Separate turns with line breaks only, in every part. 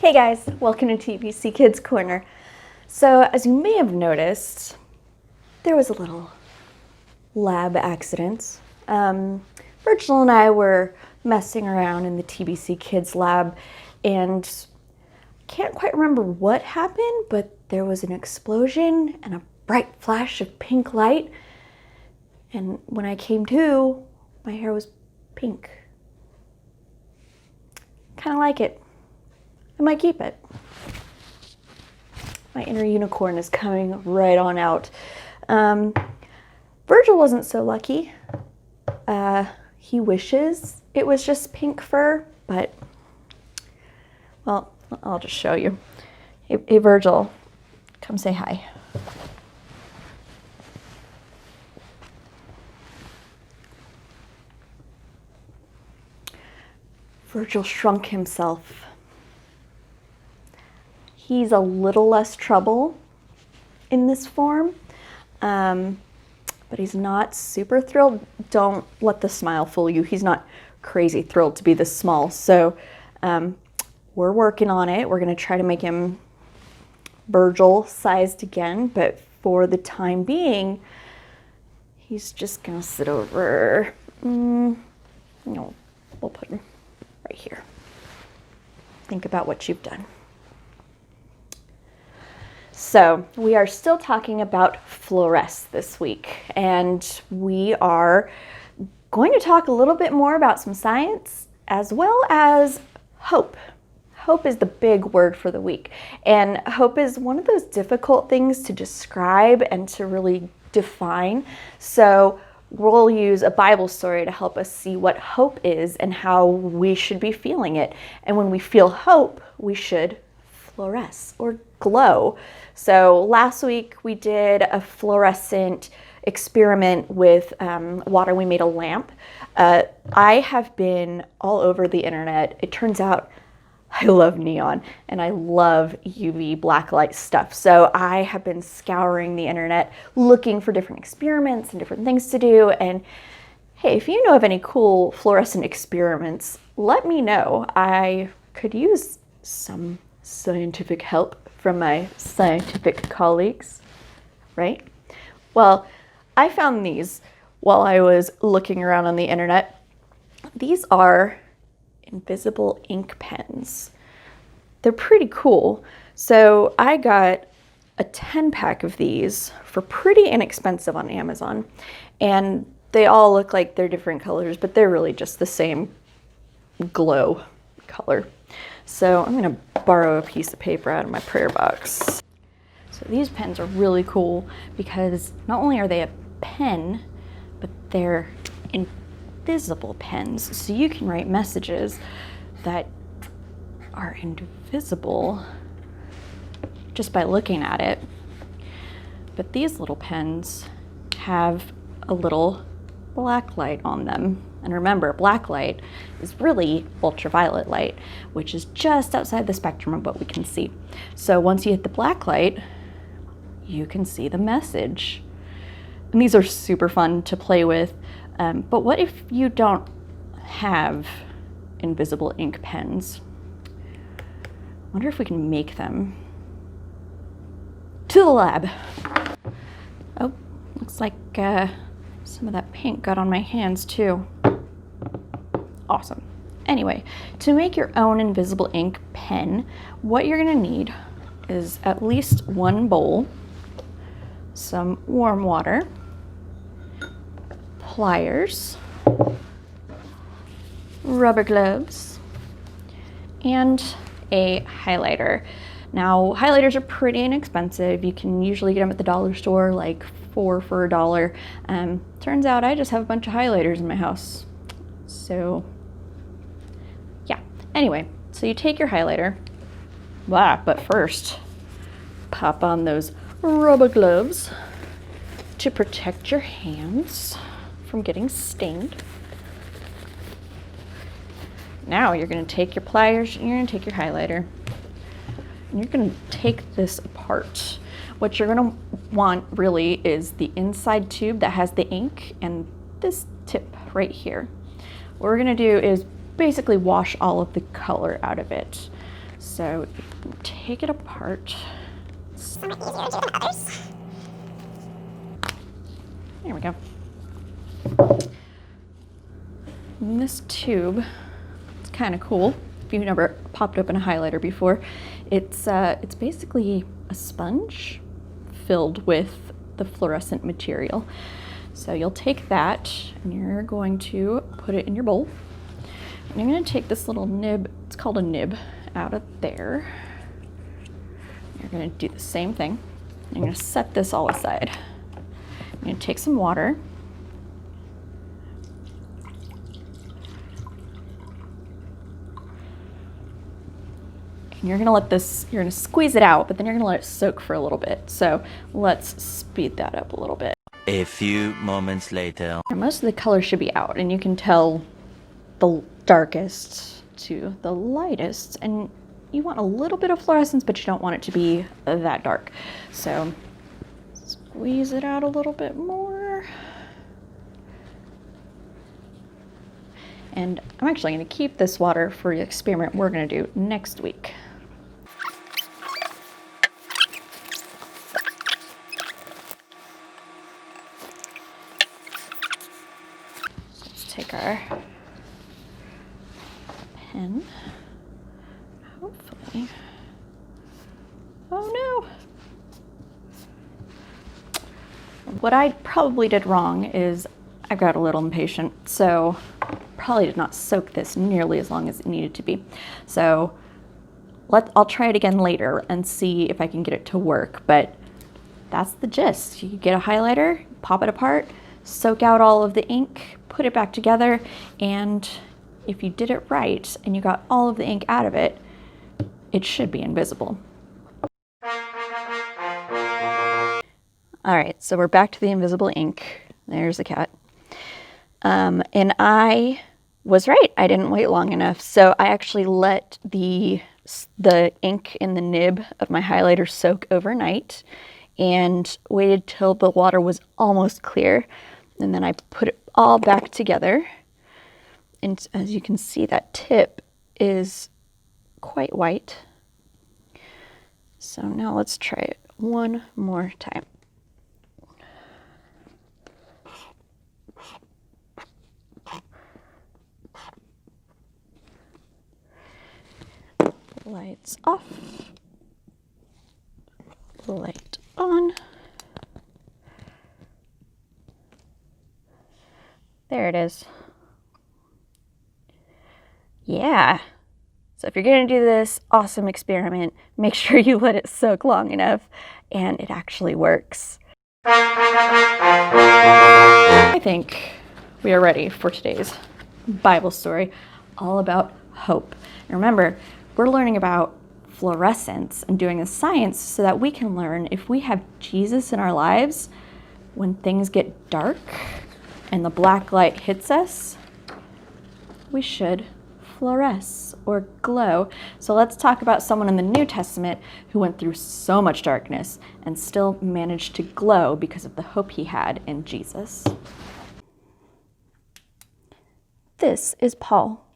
Hey guys, welcome to TBC Kids Corner. So as you may have noticed, there was a little lab accident. Virgil and I were messing around in the TBC Kids lab and can't quite remember what happened, but there was an explosion and a bright flash of pink light. And when I came to, my hair was pink. Kind of like it. I might keep it. My inner unicorn is coming right on out. Virgil wasn't so lucky. He wishes it was just pink fur, but, well, I'll just show you. Hey, Virgil, come say hi. Virgil shrunk himself. He's a little less trouble in this form, but he's not super thrilled. Don't let the smile fool you. He's not crazy thrilled to be this small. So we're working on it. We're going to try to make him Virgil sized again, but for the time being, he's just going to sit over. No, we'll put him right here. Think about what you've done. So we are still talking about Fluoresce this week, and we are going to talk a little bit more about some science as well as hope. Hope is the big word for the week, and hope is one of those difficult things to describe and to really define. So we'll use a Bible story to help us see what hope is and how we should be feeling it. And when we feel hope, we should fluoresce or glow. So last week we did a fluorescent experiment with water. We made a lamp. I have been all over the internet. It turns out I love neon and I love UV blacklight stuff. So I have been scouring the internet looking for different experiments and different things to do. And hey, if you know of any cool fluorescent experiments, let me know. I could use some scientific help from my scientific colleagues, right? Well, I found these while I was looking around on the internet. These are invisible ink pens. They're pretty cool. So I got a 10-pack of these for pretty inexpensive on Amazon. And they all look like they're different colors, but they're really just the same glow color. So I'm going to borrow a piece of paper out of my prayer box. So these pens are really cool because not only are they a pen, but they're invisible pens. So you can write messages that are invisible just by looking at it. But these little pens have a little black light on them. And remember, black light is really ultraviolet light, which is just outside the spectrum of what we can see. So once you hit the black light, you can see the message. And these are super fun to play with. But what if you don't have invisible ink pens? I wonder if we can make them. To the lab. Oh, looks like some of that paint got on my hands too. Awesome. Anyway, to make your own invisible ink pen, what you're gonna need is at least one bowl, some warm water, pliers, rubber gloves, and a highlighter. Now, highlighters are pretty inexpensive. You can usually get them at the dollar store, like 4 for $1. Turns out I just have a bunch of highlighters in my house. So, yeah. Anyway, so you take your highlighter, but first, pop on those rubber gloves to protect your hands from getting stained. Now you're going to take your pliers and you're going to take your highlighter and you're going to take this apart. What you're going to want really is the inside tube that has the ink and this tip right here. What we're going to do is basically wash all of the color out of it. So take it apart.
Some are easier to do than others.
There we go. And this tube, it's kind of cool. If you've never popped open a highlighter before, it's basically a sponge filled with the fluorescent material. So you'll take that and you're going to put it in your bowl. And you're going to take this little nib, it's called a nib, out of there. You're going to do the same thing. You're going to set this all aside. You're going to take some water. And you're going to let this, you're going to squeeze it out, but then you're going to let it soak for a little bit. So let's speed that up a little bit.
A few moments later.
Most of the color should be out, and you can tell the darkest to the lightest. And you want a little bit of fluorescence, but you don't want it to be that dark. So squeeze it out a little bit more. And I'm actually going to keep this water for the experiment we're going to do next week. Let's take our pen. Hopefully. Oh no! What I probably did wrong is I got a little impatient, so probably did not soak this nearly as long as it needed to be. So I'll try it again later and see if I can get it to work, but that's the gist. You get a highlighter, pop it apart, soak out all of the ink, put it back together, and if you did it right and you got all of the ink out of it, it should be invisible. All right, so we're back to the invisible ink. There's the cat. And I was right. I didn't wait long enough. So I actually let the ink in the nib of my highlighter soak overnight and waited till the water was almost clear. And then I put it all back together. And as you can see, that tip is quite white. So now let's try it one more time. Lights off, light on. There it is. Yeah. So if you're going to do this awesome experiment, make sure you let it soak long enough, and it actually works. I think we are ready for today's Bible story, all about hope. And remember, we're learning about fluorescence and doing the science so that we can learn if we have Jesus in our lives, when things get dark and the black light hits us, we should fluoresce or glow. So let's talk about someone in the New Testament who went through so much darkness and still managed to glow because of the hope he had in Jesus. This is Paul.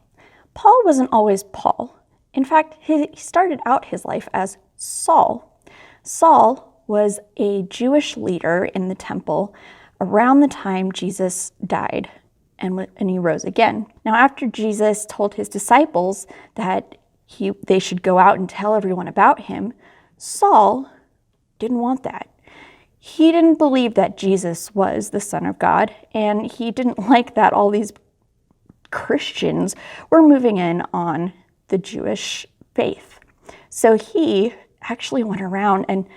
Paul wasn't always Paul. In fact, he started out his life as Saul. Saul was a Jewish leader in the temple around the time Jesus died and he rose again. Now, after Jesus told his disciples that they should go out and tell everyone about him, Saul didn't want that. He didn't believe that Jesus was the Son of God, and he didn't like that all these Christians were moving in on the Jewish faith. So he actually went around and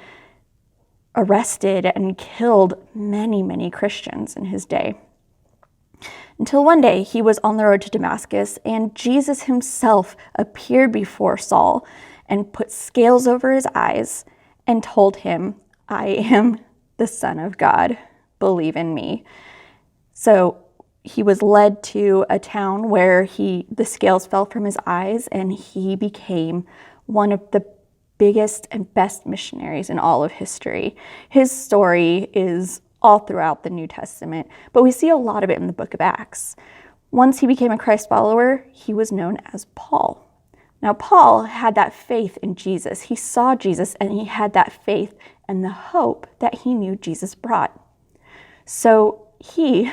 arrested and killed many, many Christians in his day. Until one day he was on the road to Damascus and Jesus himself appeared before Saul and put scales over his eyes and told him, "I am the Son of God. Believe in me." So he was led to a town where the scales fell from his eyes, and he became one of the biggest and best missionaries in all of history. His story is all throughout the New Testament, but we see a lot of it in the book of Acts. Once he became a Christ follower, he was known as Paul. Now, Paul had that faith in Jesus. He saw Jesus and he had that faith and the hope that he knew Jesus brought. So he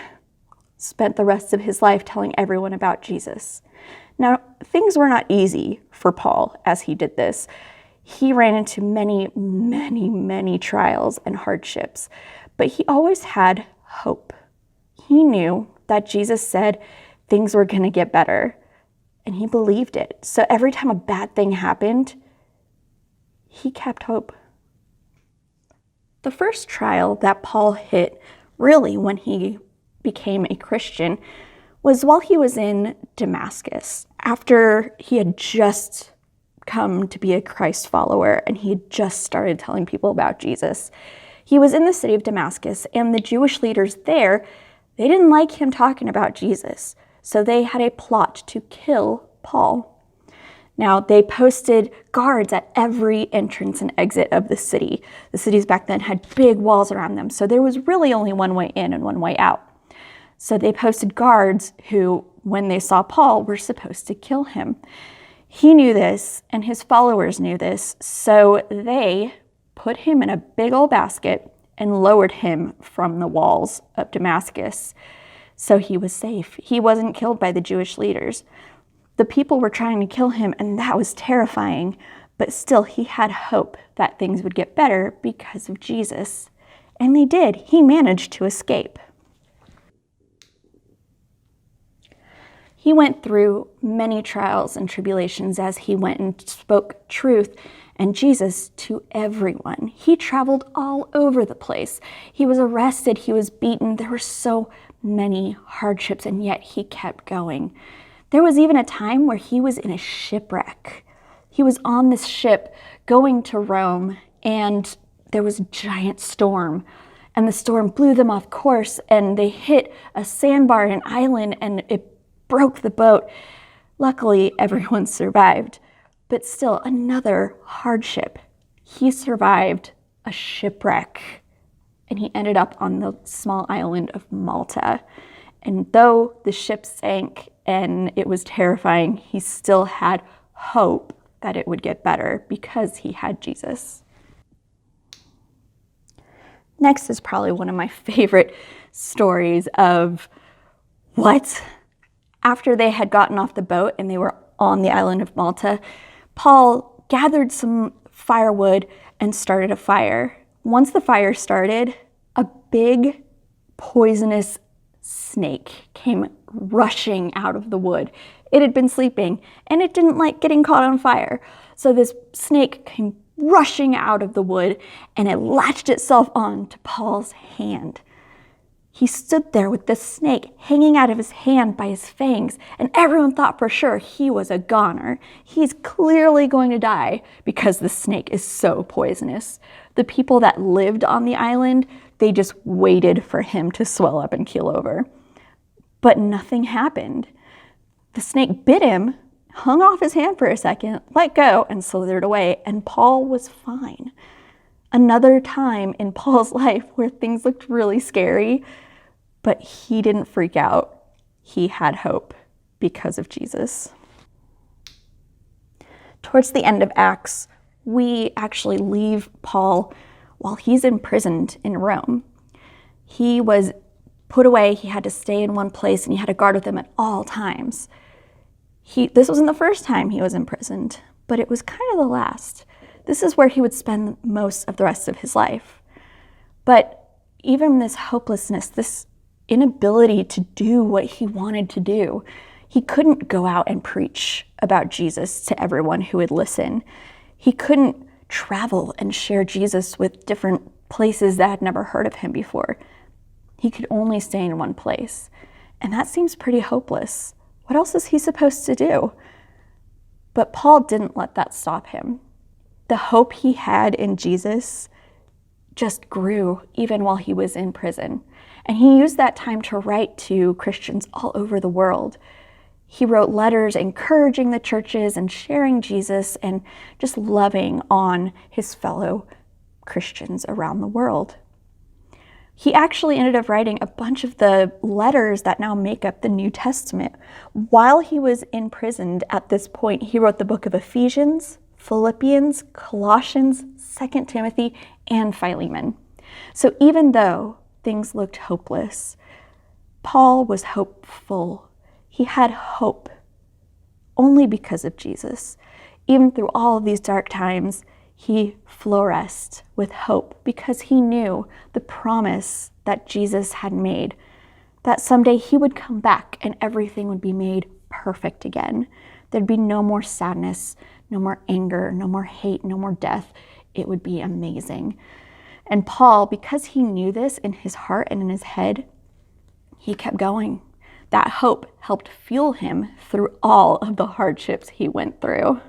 spent the rest of his life telling everyone about Jesus. Now, things were not easy for Paul as he did this. He ran into many, many, many trials and hardships, but he always had hope. He knew that Jesus said things were going to get better, and he believed it. So every time a bad thing happened, he kept hope. The first trial that Paul hit, really when he became a Christian, was while he was in Damascus, after he had just come to be a Christ follower and he had just started telling people about Jesus. He was in the city of Damascus, and the Jewish leaders there, they didn't like him talking about Jesus, so they had a plot to kill Paul. Now, they posted guards at every entrance and exit of the city. The cities back then had big walls around them, so there was really only one way in and one way out. So they posted guards who, when they saw Paul, were supposed to kill him. He knew this, and his followers knew this, so they put him in a big old basket and lowered him from the walls of Damascus. So he was safe. He wasn't killed by the Jewish leaders. The people were trying to kill him, and that was terrifying, but still he had hope that things would get better because of Jesus. And they did. He managed to escape. He went through many trials and tribulations as he went and spoke truth and Jesus to everyone. He traveled all over the place. He was arrested, he was beaten. There were so many hardships, and yet he kept going. There was even a time where he was in a shipwreck. He was on this ship going to Rome, and there was a giant storm. And the storm blew them off course, and they hit a sandbar in an island, and it broke the boat. Luckily, everyone survived, but still another hardship. He survived a shipwreck, and he ended up on the small island of Malta. And though the ship sank and it was terrifying, he still had hope that it would get better because he had Jesus. Next is probably one of my favorite stories of what? After they had gotten off the boat and they were on the island of Malta, Paul gathered some firewood and started a fire. Once the fire started, a big poisonous snake came rushing out of the wood. It had been sleeping and it didn't like getting caught on fire. So this snake came rushing out of the wood and it latched itself on to Paul's hand. He stood there with the snake hanging out of his hand by his fangs, and everyone thought for sure he was a goner. He's clearly going to die because the snake is so poisonous. The people that lived on the island, they just waited for him to swell up and keel over. But nothing happened. The snake bit him, hung off his hand for a second, let go, and slithered away, and Paul was fine. Another time in Paul's life where things looked really scary, but he didn't freak out. He had hope because of Jesus. Towards the end of Acts, we actually leave Paul while he's imprisoned in Rome. He was put away, he had to stay in one place, and he had a guard with him at all times. This wasn't the first time he was imprisoned, but it was kind of the last. This is where he would spend most of the rest of his life. But even this hopelessness, this inability to do what he wanted to do, he couldn't go out and preach about Jesus to everyone who would listen. He couldn't travel and share Jesus with different places that had never heard of him before. He could only stay in one place. And that seems pretty hopeless. What else is he supposed to do? But Paul didn't let that stop him. The hope he had in Jesus just grew even while he was in prison. And he used that time to write to Christians all over the world. He wrote letters encouraging the churches and sharing Jesus and just loving on his fellow Christians around the world. He actually ended up writing a bunch of the letters that now make up the New Testament. While he was imprisoned at this point, he wrote the book of Ephesians, Philippians, Colossians, 2 Timothy, and Philemon. So even though things looked hopeless, Paul was hopeful. He had hope only because of Jesus. Even through all of these dark times, he fluoresced with hope because he knew the promise that Jesus had made, that someday he would come back and everything would be made perfect again. There'd be no more sadness, no more anger, no more hate, no more death. It would be amazing. And Paul, because he knew this in his heart and in his head, he kept going. That hope helped fuel him through all of the hardships he went through.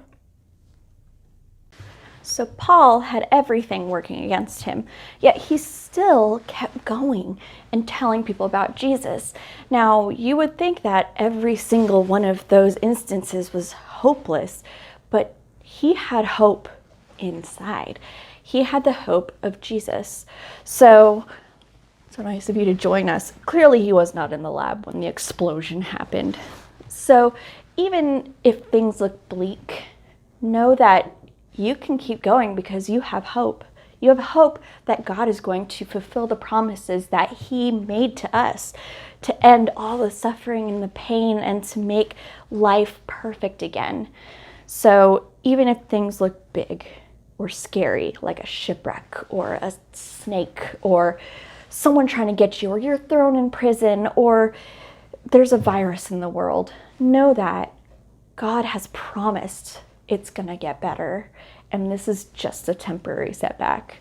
So Paul had everything working against him, yet he still kept going and telling people about Jesus. Now, you would think that every single one of those instances was hopeless, but he had hope inside. He had the hope of Jesus. So nice of you to join us. Clearly, he was not in the lab when the explosion happened. So even if things look bleak, know that you can keep going because you have hope. You have hope that God is going to fulfill the promises that he made to us, to end all the suffering and the pain and to make life perfect again. So even if things look big or scary, like a shipwreck or a snake or someone trying to get you, or you're thrown in prison, or there's a virus in the world, know that God has promised it's going to get better, and this is just a temporary setback.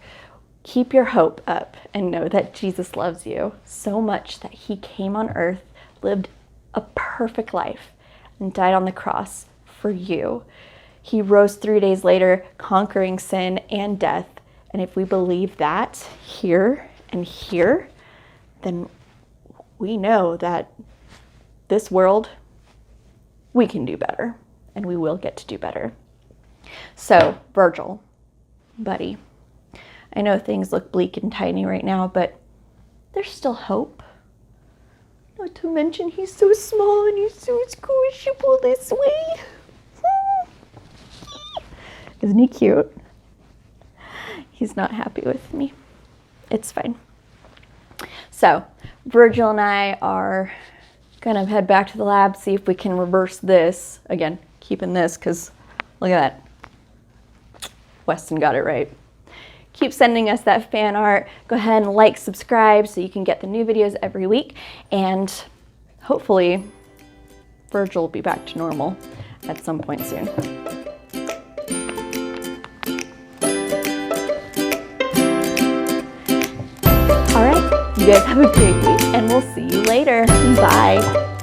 Keep your hope up and know that Jesus loves you so much that he came on earth, lived a perfect life, and died on the cross for you. He rose 3 days later, conquering sin and death, and if we believe that here and here, then we know that this world, we can do better, and we will get to do better. So, Virgil, buddy, I know things look bleak and tiny right now, but there's still hope. Not to mention he's so small and he's so squishable this way. Isn't he cute? He's not happy with me. It's fine. So, Virgil and I are gonna head back to the lab, see if we can reverse this. Again, keeping this, because look at that. Weston got it right. Keep sending us that fan art. Go ahead and like, subscribe so you can get the new videos every week. And hopefully, Virgil will be back to normal at some point soon. All right, you guys have a great week, and we'll see you later. Bye.